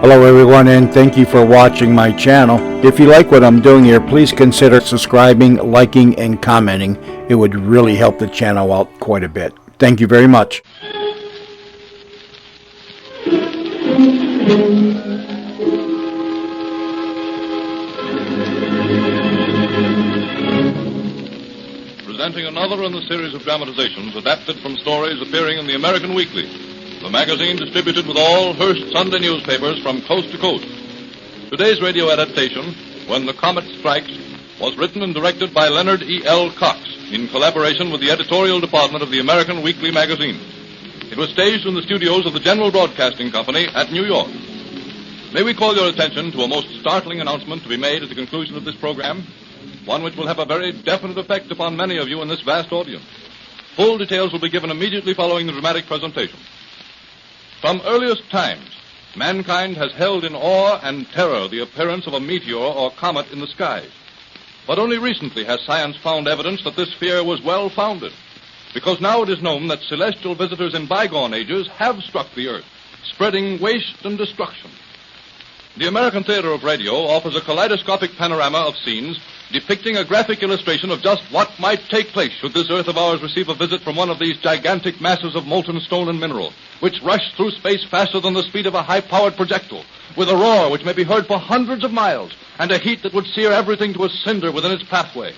Hello everyone, and thank you for watching my channel. If you like what I'm doing here, please consider subscribing, liking, and commenting. It would really help the channel out quite a bit. Thank you very much. Presenting another in the series of dramatizations adapted from stories appearing in the American Weekly, the magazine distributed with all Hearst Sunday newspapers from coast to coast. Today's radio adaptation, When the Comet Strikes, was written and directed by Leonard E. L. Cox in collaboration with the editorial department of the American Weekly magazine. It was staged in the studios of the General Broadcasting Company at New York. May we call your attention to a most startling announcement to be made at the conclusion of this program, one which will have a very definite effect upon many of you in this vast audience. Full details will be given immediately following the dramatic presentation. From earliest times, mankind has held in awe and terror the appearance of a meteor or comet in the skies. But only recently has science found evidence that this fear was well-founded, because now it is known that celestial visitors in bygone ages have struck the earth, spreading waste and destruction. The American Theater of Radio offers a kaleidoscopic panorama of scenes depicting a graphic illustration of just what might take place should this earth of ours receive a visit from one of these gigantic masses of molten stone and mineral, which rush through space faster than the speed of a high-powered projectile, with a roar which may be heard for hundreds of miles, and a heat that would sear everything to a cinder within its pathway.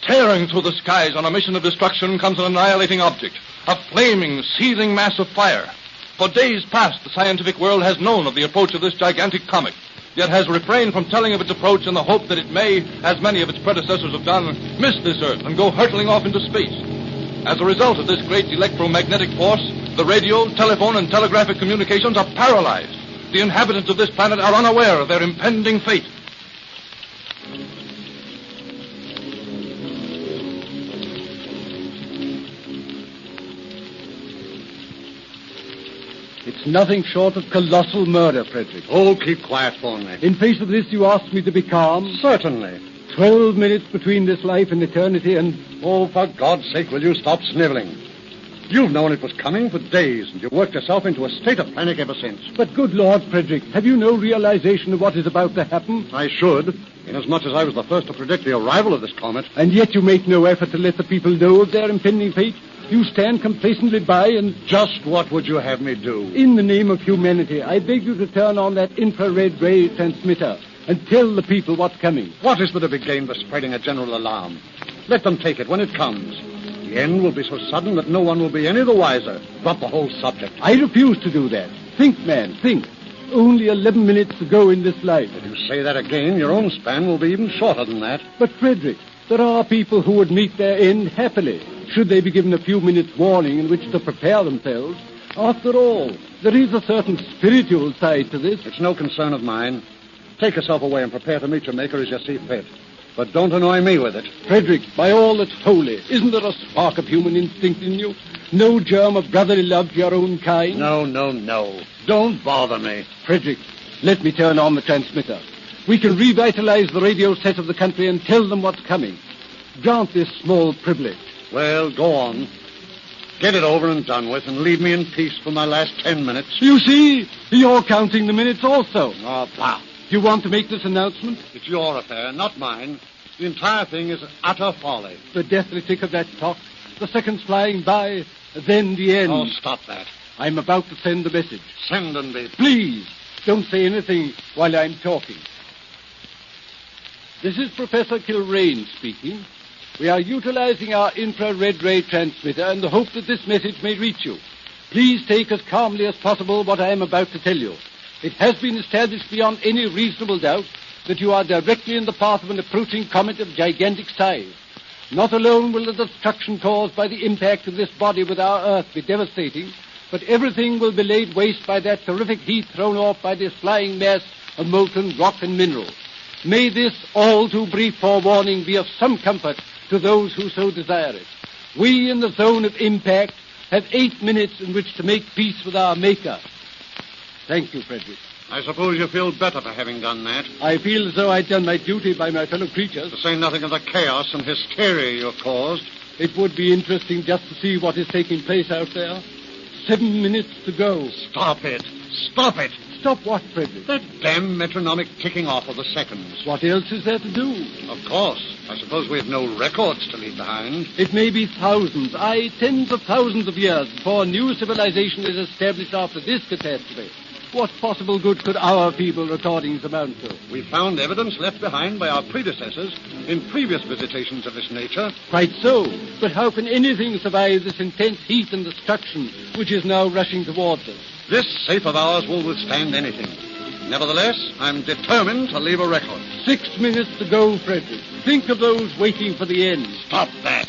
Tearing through the skies on a mission of destruction comes an annihilating object, a flaming, seething mass of fire. For days past, the scientific world has known of the approach of this gigantic comet, yet has refrained from telling of its approach in the hope that it may, as many of its predecessors have done, miss this earth and go hurtling off into space. As a result of this great electromagnetic force, the radio, telephone, and telegraphic communications are paralyzed. The inhabitants of this planet are unaware of their impending fate. It's nothing short of colossal murder, Frederick. Oh, keep quiet for me. In face of this, you ask me to be calm? Certainly. 12 minutes between this life and eternity, and... Oh, for God's sake, will you stop sniveling? You've known it was coming for days, and you've worked yourself into a state of panic ever since. But good Lord, Frederick, have you no realization of what is about to happen? I should, inasmuch as I was the first to predict the arrival of this comet. And yet you make no effort to let the people know of their impending fate? You stand complacently by and... Just what would you have me do? In the name of humanity, I beg you to turn on that infrared ray transmitter and tell the people what's coming. What is there to be gained by spreading a general alarm? Let them take it when it comes. The end will be so sudden that no one will be any the wiser. Drop the whole subject. I refuse to do that. Think, man, think. Only 11 minutes to go in this life. If you say that again, your own span will be even shorter than that. But, Frederick, there are people who would meet their end happily, should they be given a few minutes' warning in which to prepare themselves. After all, there is a certain spiritual side to this. It's no concern of mine. Take yourself away and prepare to meet your maker as you see fit. But don't annoy me with it. Frederick, by all that's holy, isn't there a spark of human instinct in you? No germ of brotherly love to your own kind? No. Don't bother me. Frederick, let me turn on the transmitter. We can revitalize the radio set of the country and tell them what's coming. Grant this small privilege. Well, go on. Get it over and done with and leave me in peace for my last 10 minutes. You see, you're counting the minutes also. Oh, pal. You want to make this announcement? It's your affair, not mine. The entire thing is utter folly. The deathly tick of that clock, the seconds flying by, then the end. Oh, stop that. I'm about to send the message. Send and be... Please, don't say anything while I'm talking. This is Professor Kilrain speaking. We are utilizing our infrared ray transmitter in the hope that this message may reach you. Please take as calmly as possible what I am about to tell you. It has been established beyond any reasonable doubt that you are directly in the path of an approaching comet of gigantic size. Not alone will the destruction caused by the impact of this body with our Earth be devastating, but everything will be laid waste by that terrific heat thrown off by this flying mass of molten rock and mineral. May this all too brief forewarning be of some comfort to those who so desire it. We in the zone of impact have 8 minutes in which to make peace with our Maker. Thank you, Frederick. I suppose you feel better for having done that. I feel as though I'd done my duty by my fellow creatures. To say nothing of the chaos and hysteria you've caused. It would be interesting just to see what is taking place out there. 7 minutes to go. Stop it. Stop it. Stop what, Frederick? That damn metronomic ticking off of the seconds. What else is there to do? Of course. I suppose we have no records to leave behind. It may be thousands, aye, tens of thousands of years before new civilization is established after this catastrophe. What possible good could our feeble recordings amount to? We found evidence left behind by our predecessors in previous visitations of this nature. Quite so. But how can anything survive this intense heat and destruction which is now rushing towards us? This safe of ours will withstand anything. Nevertheless, I'm determined to leave a record. 6 minutes to go, Frederick. Think of those waiting for the end. Stop that.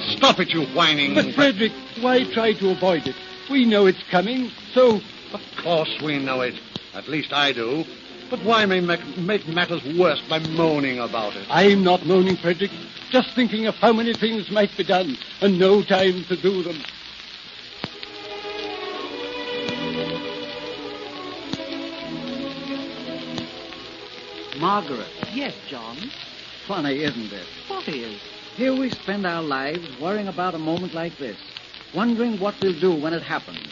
Stop it, you whining... But, Frederick, why try to avoid it? We know it's coming, so... Of course we know it. At least I do. But why make matters worse by moaning about it? I'm not moaning, Frederick. Just thinking of how many things might be done, and no time to do them. Margaret. Yes, John. Funny, isn't it? What is? Here we spend our lives worrying about a moment like this, wondering what we'll do when it happens.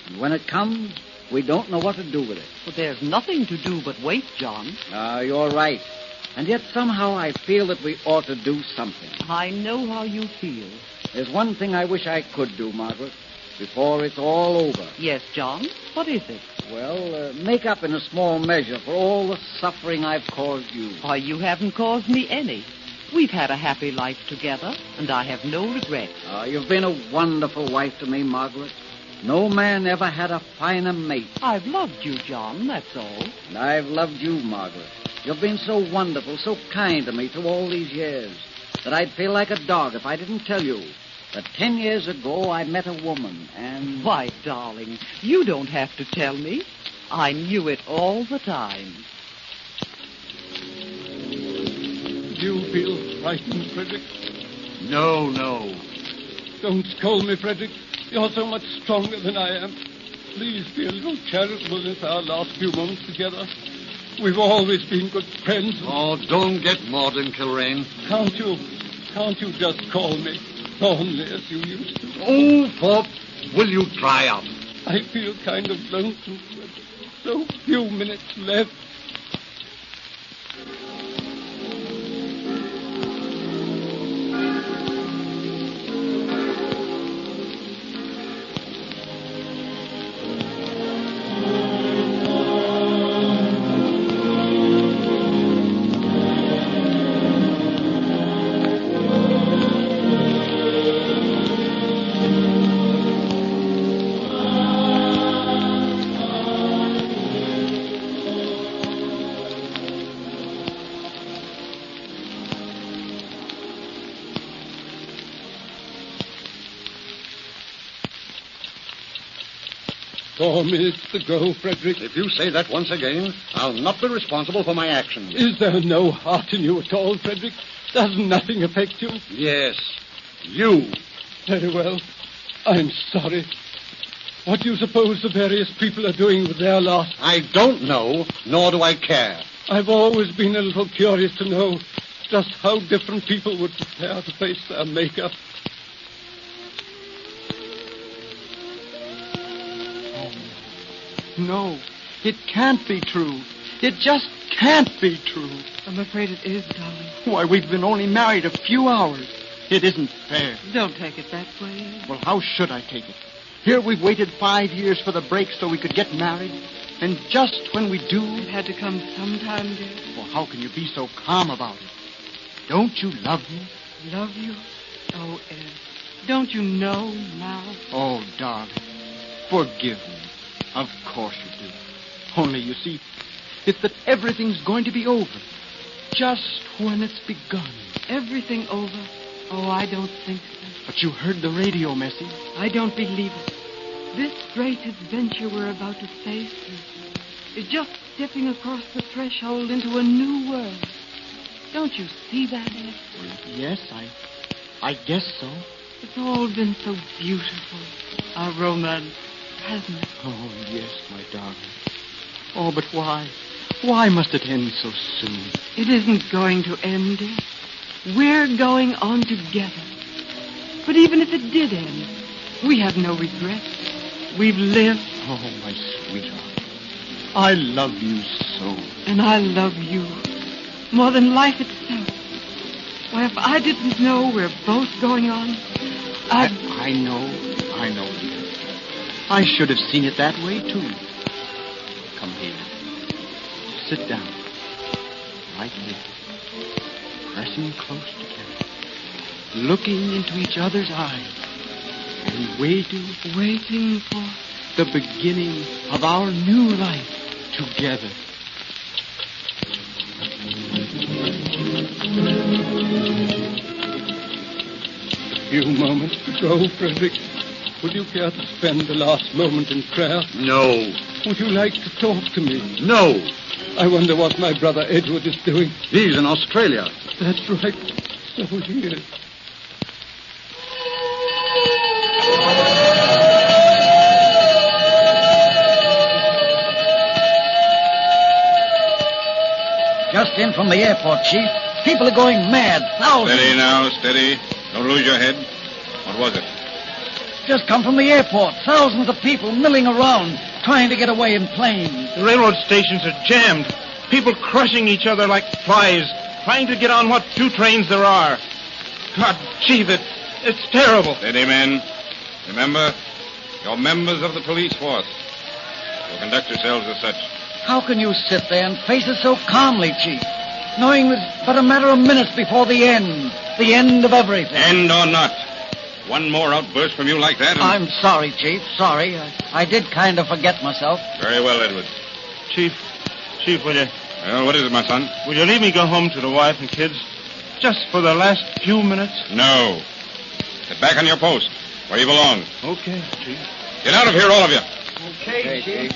And when it comes, we don't know what to do with it. Well, there's nothing to do but wait, John. You're right. And yet somehow I feel that we ought to do something. I know how you feel. There's one thing I wish I could do, Margaret, before it's all over. Yes, John. What is it? Well, make up in a small measure for all the suffering I've caused you. Why, you haven't caused me any. We've had a happy life together, and I have no regrets. You've been a wonderful wife to me, Margaret. No man ever had a finer mate. I've loved you, John, that's all. And I've loved you, Margaret. You've been so wonderful, so kind to me through all these years, that I'd feel like a dog if I didn't tell you that 10 years ago I met a woman, and... Why, darling, you don't have to tell me. I knew it all the time. Do you feel frightened, Frederick? No. Don't scold me, Frederick. You're so much stronger than I am. Please be a little charitable in our last few moments together. We've always been good friends. Oh, don't get maudlin, Kilrain. Can't you just call me Thornley as you used to? Oh, Thorpe, will you dry up? I feel kind of lonesome. So few minutes left. Four minutes to go, Frederick. If you say that once again, I'll not be responsible for my actions. Is there no heart in you at all, Frederick? Does nothing affect you? Yes, you. Very well. I'm sorry. What do you suppose the various people are doing with their lot? I don't know, nor do I care. I've always been a little curious to know just how different people would prepare to face their maker. No, it can't be true. It just can't be true. I'm afraid it is, darling. Why, we've been only married a few hours. It isn't fair. Don't take it that way. Well, how should I take it? Here we've waited 5 years for the break so we could get married. And just when we do... It had to come sometime, dear. Well, how can you be so calm about it? Don't you love me? Love you? Oh, Ed, don't you know now? Oh, darling, forgive me. Of course you do. Only, you see, it's that everything's going to be over. Just when it's begun. Everything over? Oh, I don't think so. But you heard the radio message. I don't believe it. This great adventure we're about to face is just stepping across the threshold into a new world. Don't you see that, Ed? Well, yes, I guess so. It's all been so beautiful, our romance, hasn't it? Oh, yes, my darling. Oh, but why? Why must it end so soon? It isn't going to end, dear. We're going on together. But even if it did end, we have no regrets. we've lived. Oh, my sweetheart. I love you so. And I love you more than life itself. Why, if I didn't know we're both going on, I know, dear. I should have seen it that way, too. Come here. Sit down. Right here. Pressing close together. Looking into each other's eyes. And waiting for... the beginning of our new life together. A few moments to go, Frederick. Would you care to spend the last moment in prayer? No. Would you like to talk to me? No. I wonder what my brother Edward is doing. He's in Australia. That's right. So he is. Just in from the airport, Chief. People are going mad. Thousands. Steady now, steady. Don't lose your head. What was it? Just come from the airport. Thousands of people milling around, trying to get away in planes. The railroad stations are jammed. People crushing each other like flies, trying to get on what 2 trains there are. God, Chief, it's terrible. Steady, men. Remember, you're members of the police force. You'll conduct yourselves as such. How can you sit there and face it so calmly, Chief, knowing there's but a matter of minutes before the end of everything? End or not. One more outburst from you like that and... I'm sorry, Chief, sorry. I did kind of forget myself. Very well, Edward. Chief, will you... Well, what is it, my son? Will you leave me go home to the wife and kids? Just for the last few minutes? No. Get back on your post, where you belong. Okay, Chief. Get out of here, all of you. Okay, Chief.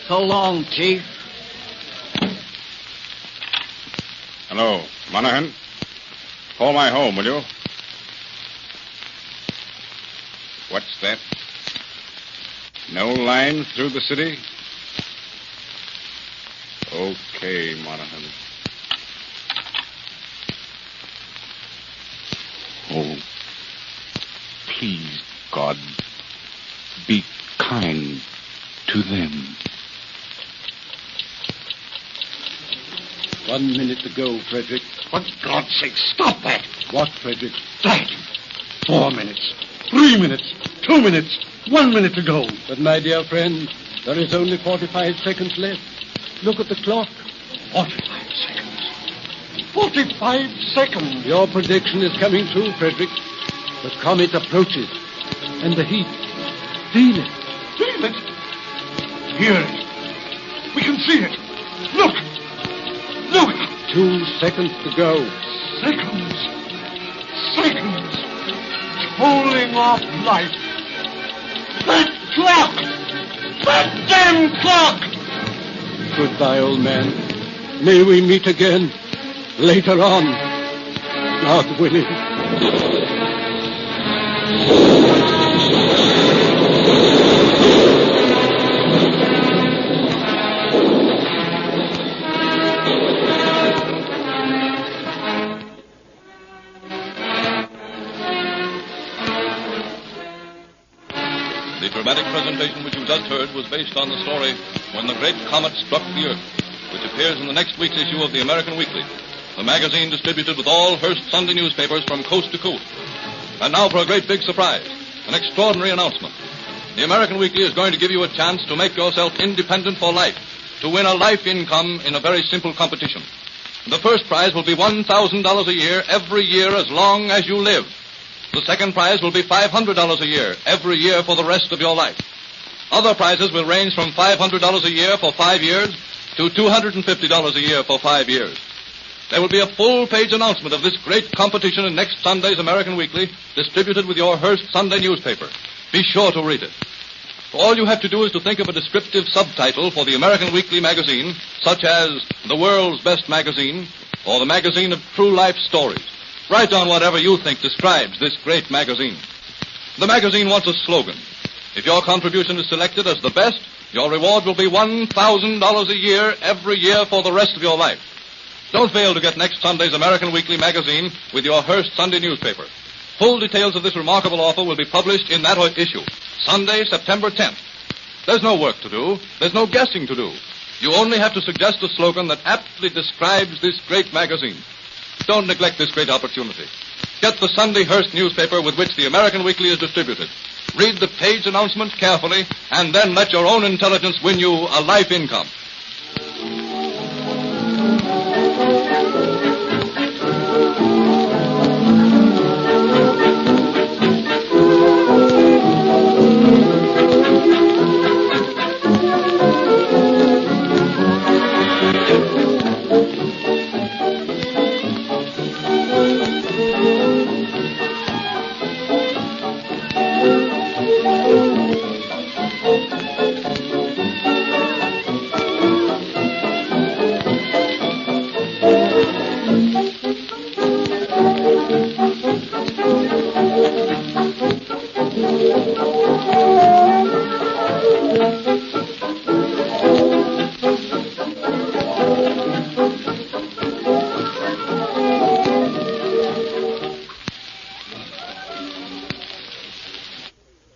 So long, Chief. Hello, Monahan. Call my home, will you? What's that? No line through the city? Okay, Monahan. Oh, please, God, be kind to them. 1 minute to go, Frederick. For God's sake, stop that. What, Frederick? That. 4 minutes. 3 minutes. 2 minutes. 1 minute to go. But, my dear friend, there is only 45 seconds left. Look at the clock. 45 seconds. 45 seconds. Your prediction is coming true, Frederick. The comet approaches. And the heat. Feel it. Feel it. Hear it. We can see it. Look. Look. 2 seconds to go. Seconds. Seconds. Holding off life. That clock! That damn clock! Goodbye, old man. May we meet again later on. God willing. The dramatic presentation which you just heard was based on the story When the Great Comet Struck the Earth, which appears in the next week's issue of the American Weekly, the magazine distributed with all Hearst Sunday newspapers from coast to coast. And now for a great big surprise, an extraordinary announcement. The American Weekly is going to give you a chance to make yourself independent for life, to win a life income in a very simple competition. The first prize will be $1,000 a year, every year as long as you live. The second prize will be $500 a year, every year for the rest of your life. Other prizes will range from $500 a year for 5 years to $250 a year for 5 years. There will be a full-page announcement of this great competition in next Sunday's American Weekly, distributed with your Hearst Sunday newspaper. Be sure to read it. All you have to do is to think of a descriptive subtitle for the American Weekly magazine, such as The World's Best Magazine, or The Magazine of True Life Stories. Write down whatever you think describes this great magazine. The magazine wants a slogan. If your contribution is selected as the best, your reward will be $1,000 a year, every year for the rest of your life. Don't fail to get next Sunday's American Weekly magazine with your Hearst Sunday newspaper. Full details of this remarkable offer will be published in that issue, Sunday, September 10th. There's no work to do. There's no guessing to do. You only have to suggest a slogan that aptly describes this great magazine. Don't neglect this great opportunity. Get the Sunday Hearst newspaper with which the American Weekly is distributed. Read the page announcement carefully, and then let your own intelligence win you a life income.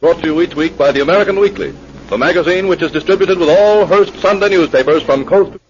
Brought to you each week by the American Weekly, the magazine which is distributed with all Hearst Sunday newspapers from coast to